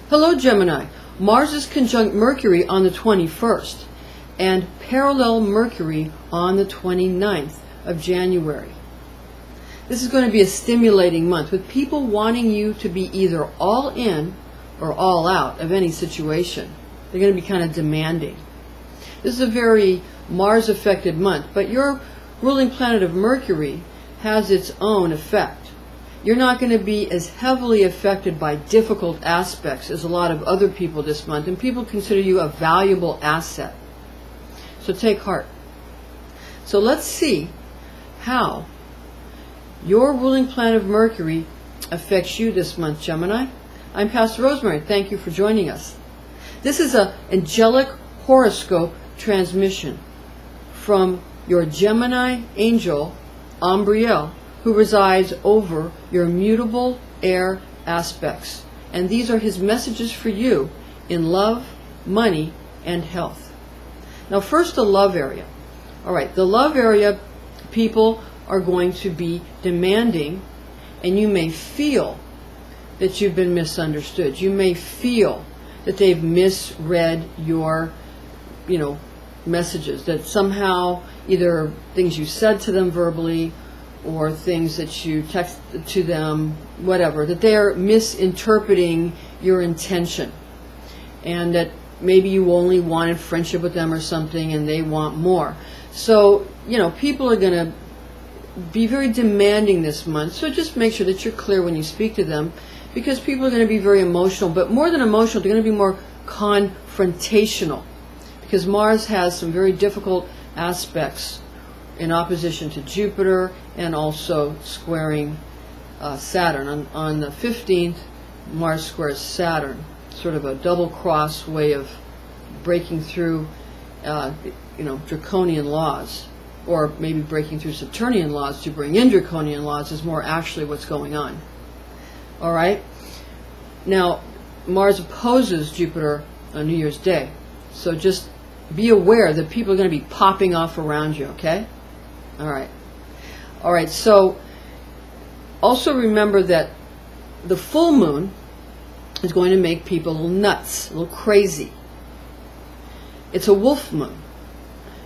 Hello Gemini. Mars is conjunct Mercury on the 21st and parallel Mercury on the 29th of January. This is going to be a stimulating month with people wanting you to be either all in or all out of any situation. They're going to be kind of demanding. This is a very Mars affected month, but your ruling planet of Mercury has its own effect. You're not going to be as heavily affected by difficult aspects as a lot of other people this month, and people consider you a valuable asset. So take heart. So let's see how your ruling planet of Mercury affects you this month, Gemini. I'm Pastor Rosemary. Thank you for joining us. This is an angelic horoscope transmission from your Gemini angel, Umbriel, who resides over your mutable air aspects. And these are his messages for you in love, money, and health. Now first, the love area. All right, the love area, people are going to be demanding, and you may feel that you've been misunderstood. You may feel that they've misread your, messages, that somehow either things you said to them verbally or things that you texted to them, whatever, that they're misinterpreting your intention, and that maybe you only wanted friendship with them or something and they want more. So, people are going to be very demanding this month, so just make sure that you're clear when you speak to them, because people are going to be very emotional, but more than emotional, they're going to be more confrontational, because Mars has some very difficult aspects in opposition to Jupiter and also squaring Saturn. On the 15th, Mars squares Saturn, sort of a double cross way of breaking through draconian laws, or maybe breaking through Saturnian laws to bring in draconian laws is more actually what's going on. All right? Now, Mars opposes Jupiter on New Year's Day, so just be aware that people are going to be popping off around you, okay? All right. All right, so also remember that the full moon is going to make people a little nuts, a little crazy. It's a wolf moon.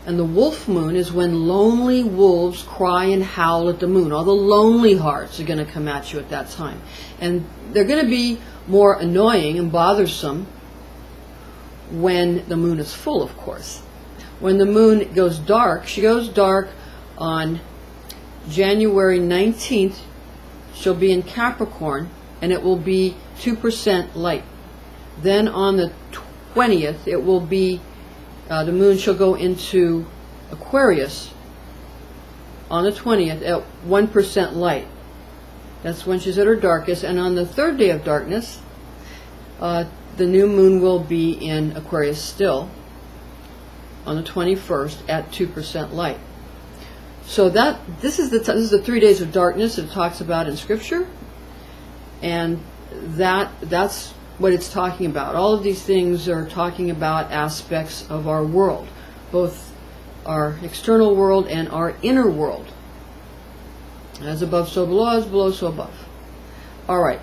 And the wolf moon is when lonely wolves cry and howl at the moon. All the lonely hearts are going to come at you at that time. And they're going to be more annoying and bothersome when the moon is full, of course. When the moon goes dark, she goes dark on January 19th. She'll be in Capricorn, and it will be 2% light. Then on the 20th, it will be the moon shall go into Aquarius on the 20th at 1% light. That's when she's at her darkest. And on the third day of darkness, the new moon will be in Aquarius still on the 21st at 2% light. So this is the 3 days of darkness it talks about in Scripture, and that's what it's talking about. All of these things are talking about aspects of our world, both our external world and our inner world. As above, so below, as below, so above. All right,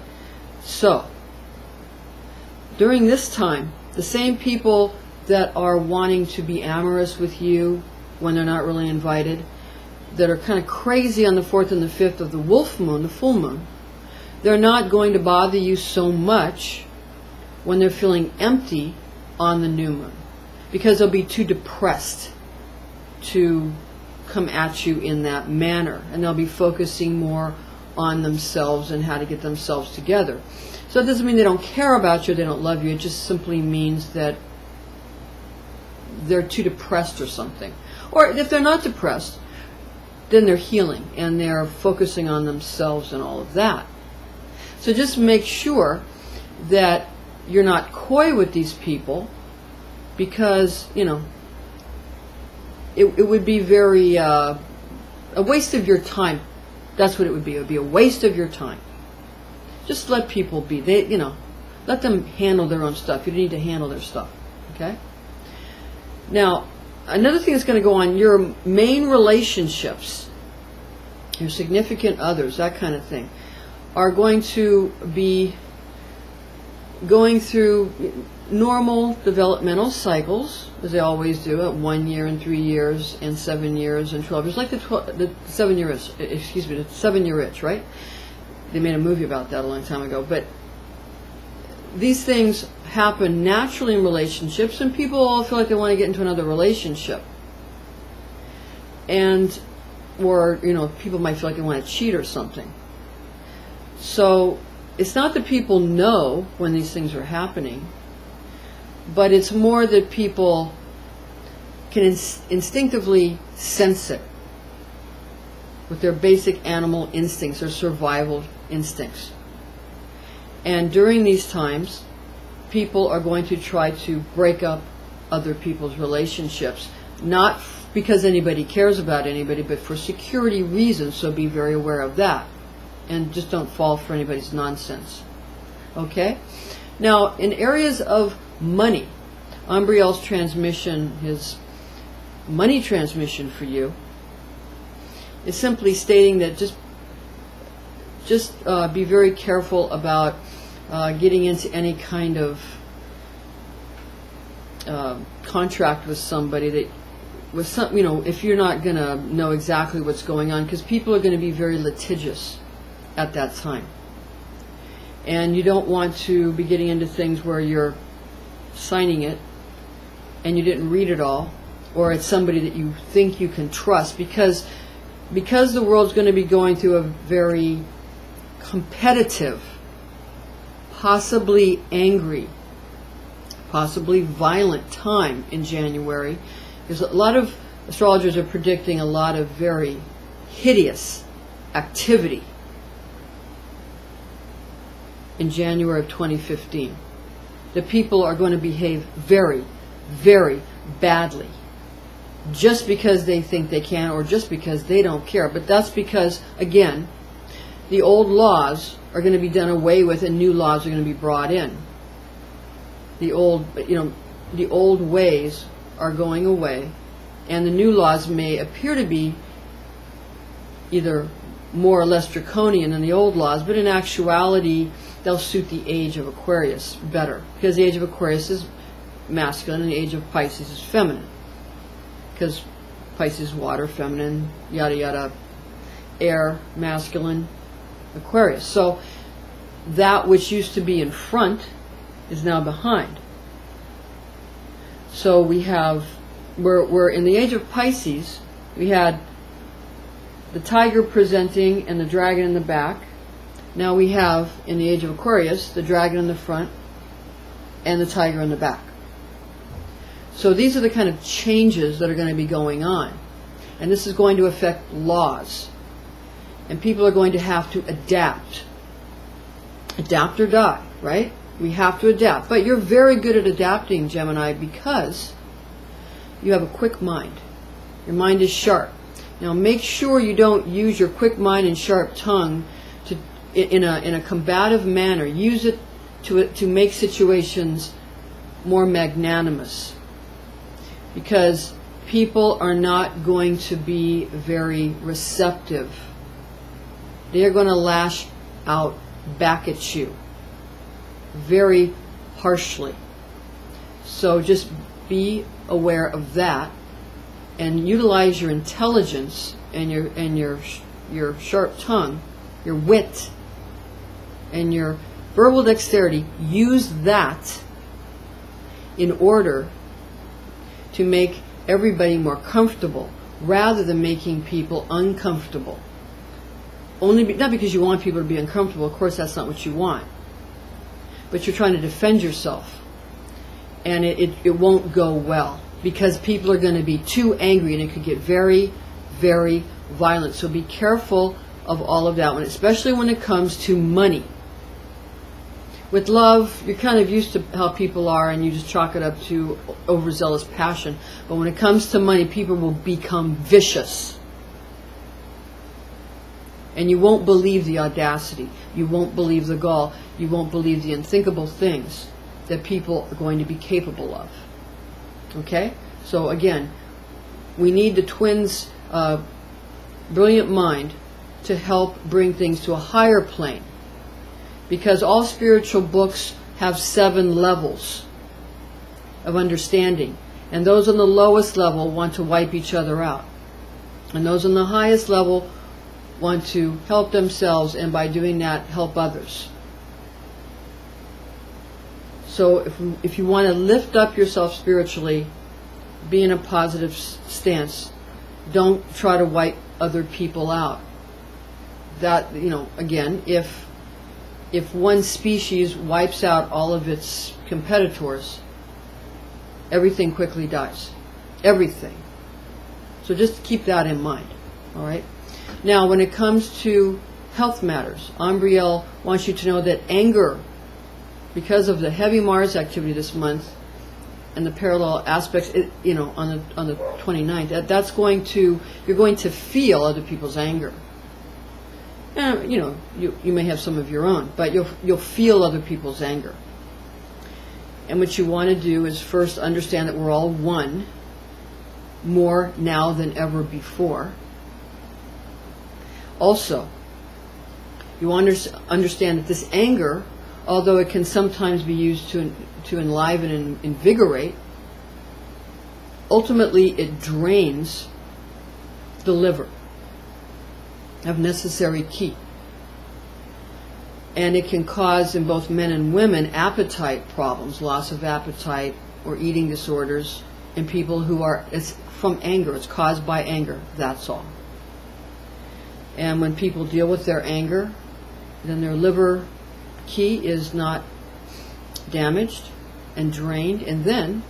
so during this time, the same people that are wanting to be amorous with you when they're not really invited, that are kind of crazy on the 4th and the 5th of the wolf moon, the full moon, they're not going to bother you so much when they're feeling empty on the new moon, because they'll be too depressed to come at you in that manner, and they'll be focusing more on themselves and how to get themselves together. So it doesn't mean they don't care about you, they don't love you. It just simply means that they're too depressed or something. Or if they're not depressed, then they're healing and they're focusing on themselves and all of that. So just make sure that you're not coy with these people, because, it would be very a waste of your time. That's what it would be. It would be a waste of your time. Just let people be. Let them handle their own stuff. You don't need to handle their stuff. Okay? Now, another thing that's going to go on, your main relationships, your significant others, that kind of thing, are going to be going through normal developmental cycles, as they always do, at 1 year and 3 years and 7 years and 12 years, like the 7-year itch, excuse me, the 7-year itch, right? They made a movie about that a long time ago. But these things happen naturally in relationships, and people all feel like they want to get into another relationship. And, or, you know, people might feel like they want to cheat or something. So it's not that people know when these things are happening, but it's more that people can instinctively sense it with their basic animal instincts, their survival instincts. And during these times, people are going to try to break up other people's relationships, not because anybody cares about anybody, but for security reasons, so be very aware of that. And just don't fall for anybody's nonsense. Okay? Now, in areas of money, Umbriel's transmission, his money transmission for you, is simply stating that just be very careful about getting into any kind of contract with somebody that, with some, you know, if you're not going to know exactly what's going on, because people are going to be very litigious at that time. And you don't want to be getting into things where you're signing it and you didn't read it all, or it's somebody that you think you can trust, because the world's going to be going through a very competitive, possibly angry, possibly violent time in January. There's a lot of astrologers are predicting a lot of very hideous activity in January of 2015. The people are going to behave very, very badly just because they think they can, or just because they don't care. But that's because, again, the old laws are going to be done away with and new laws are going to be brought in. The old, you know, the old ways are going away, and the new laws may appear to be either more or less draconian than the old laws, but in actuality they'll suit the age of Aquarius better, because the age of Aquarius is masculine and the age of Pisces is feminine, because Pisces water, feminine, yada yada, air, masculine, Aquarius. So that which used to be in front is now behind. So we have, we're in the age of Pisces, we had the tiger presenting and the dragon in the back. Now we have, in the age of Aquarius, the dragon in the front and the tiger in the back. So these are the kind of changes that are going to be going on. And this is going to affect laws. And people are going to have to adapt. Adapt or die, right? We have to adapt. But you're very good at adapting, Gemini, because you have a quick mind. Your mind is sharp. Now make sure you don't use your quick mind and sharp tongue in a combative manner. Use it to make situations more magnanimous, because people are not going to be very receptive. They are going to lash out back at you very harshly. So just be aware of that and utilize your intelligence and your sharp tongue, your wit, and your verbal dexterity. Use that in order to make everybody more comfortable, rather than making people uncomfortable. Not because you want people to be uncomfortable, of course that's not what you want, but you're trying to defend yourself, and it won't go well, because people are going to be too angry and it could get very, very violent. So be careful of all of that one, especially when it comes to money. With love, you're kind of used to how people are and you just chalk it up to overzealous passion. But when it comes to money, people will become vicious. And you won't believe the audacity. You won't believe the gall. You won't believe the unthinkable things that people are going to be capable of. Okay? So again, we need the twins' brilliant mind to help bring things to a higher plane. Because all spiritual books have 7 levels of understanding. And those on the lowest level want to wipe each other out. And those on the highest level want to help themselves, and by doing that, help others. So if you want to lift up yourself spiritually, be in a positive stance. Don't try to wipe other people out. That, again, if one species wipes out all of its competitors, everything quickly dies. Everything. So just keep that in mind. All right? Now, when it comes to health matters, Umbriel wants you to know that anger, because of the heavy Mars activity this month and the parallel aspects, on the 29th, that's going to, you're going to feel other people's anger. And, you may have some of your own, but you'll feel other people's anger. And what you want to do is first understand that we're all one, more now than ever before. Also, you understand that this anger, although it can sometimes be used to enliven and invigorate, ultimately it drains the liver of necessary ki. And it can cause, in both men and women, appetite problems, loss of appetite, or eating disorders in people who are, it's from anger, it's caused by anger, that's all. And when people deal with their anger, then their liver ki is not damaged and drained, and then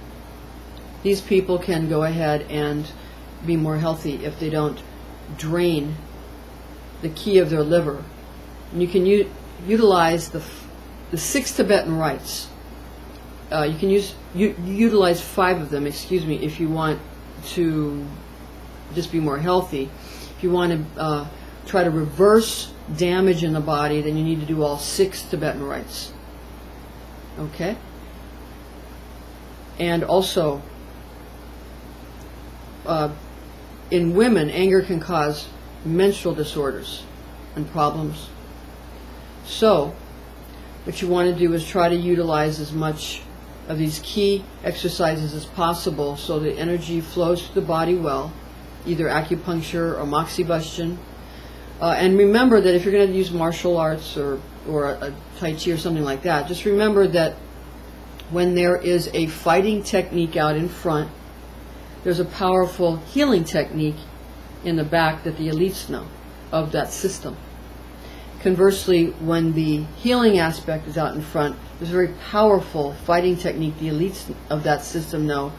these people can go ahead and be more healthy if they don't drain the ki of their liver. And you can utilize the 6 Tibetan rites. You can utilize 5 of them, if you want to just be more healthy. If you want to try to reverse damage in the body, then you need to do all 6 Tibetan rites. Okay? And also, in women, anger can cause menstrual disorders and problems. So, what you want to do is try to utilize as much of these key exercises as possible so the energy flows through the body well, either acupuncture or moxibustion. And remember that if you're going to use martial arts or a Tai Chi or something like that, just remember that when there is a fighting technique out in front, there's a powerful healing technique in the back that the elites know of that system. Conversely, when the healing aspect is out in front, there's a very powerful fighting technique the elites of that system know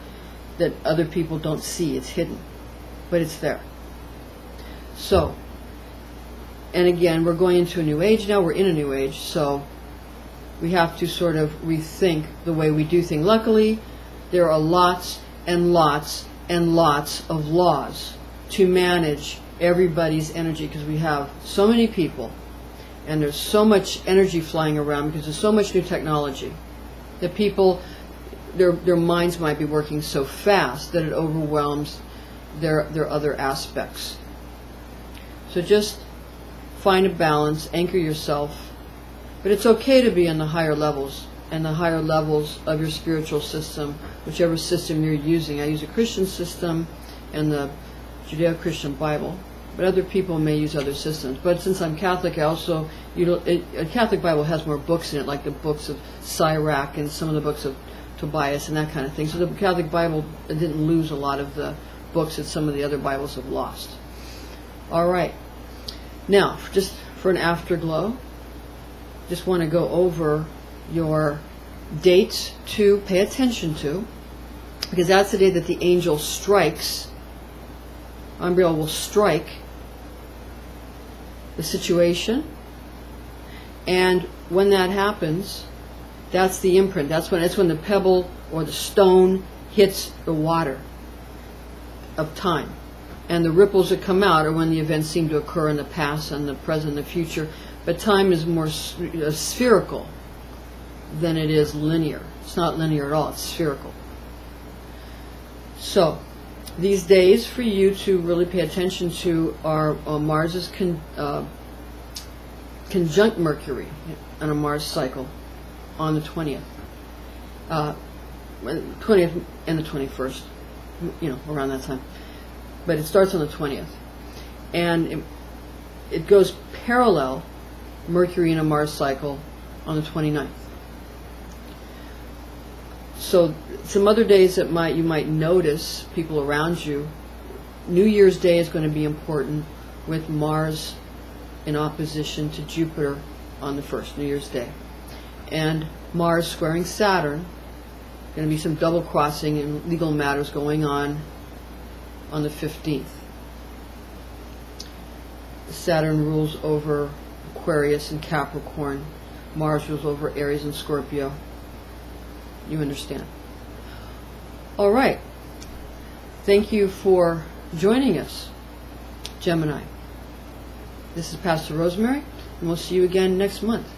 that other people don't see. It's hidden, but it's there. So, and again, we're going into a new age now. We're in a new age, so we have to sort of rethink the way we do things. Luckily, there are lots and lots and lots of laws to manage everybody's energy, because we have so many people and there's so much energy flying around because there's so much new technology that people, their minds might be working so fast that it overwhelms their other aspects. So just find a balance, anchor yourself, but it's okay to be in the higher levels and the higher levels of your spiritual system, whichever system you're using. I use a Christian system and the Judeo-Christian Bible, but other people may use other systems. But since I'm Catholic, I also, a Catholic Bible has more books in it, like the books of Sirach and some of the books of Tobias and that kind of thing. So the Catholic Bible didn't lose a lot of the books that some of the other Bibles have lost. All right. Now, just for an afterglow, just want to go over your dates to pay attention to, because that's the day that the angel strikes. Umbriel will strike the situation, and when that happens, that's the imprint. That's when the pebble or the stone hits the water of time. And the ripples that come out are when the events seem to occur in the past and the present and the future. But time is more spherical than it is linear. It's not linear at all, it's spherical. So, these days for you to really pay attention to are Mars's conjunct Mercury on a Mars cycle on the 20th. 20th and the 21st, around that time. But it starts on the 20th. And it goes parallel Mercury and a Mars cycle on the 29th. So some other days that you might notice people around you, New Year's Day is going to be important with Mars in opposition to Jupiter on the 1st, New Year's Day. And Mars squaring Saturn, going to be some double crossing and legal matters going on the 15th. Saturn rules over Aquarius and Capricorn. Mars rules over Aries and Scorpio. You understand. All right. Thank you for joining us, Gemini. This is Pastor Rosemary, and we'll see you again next month.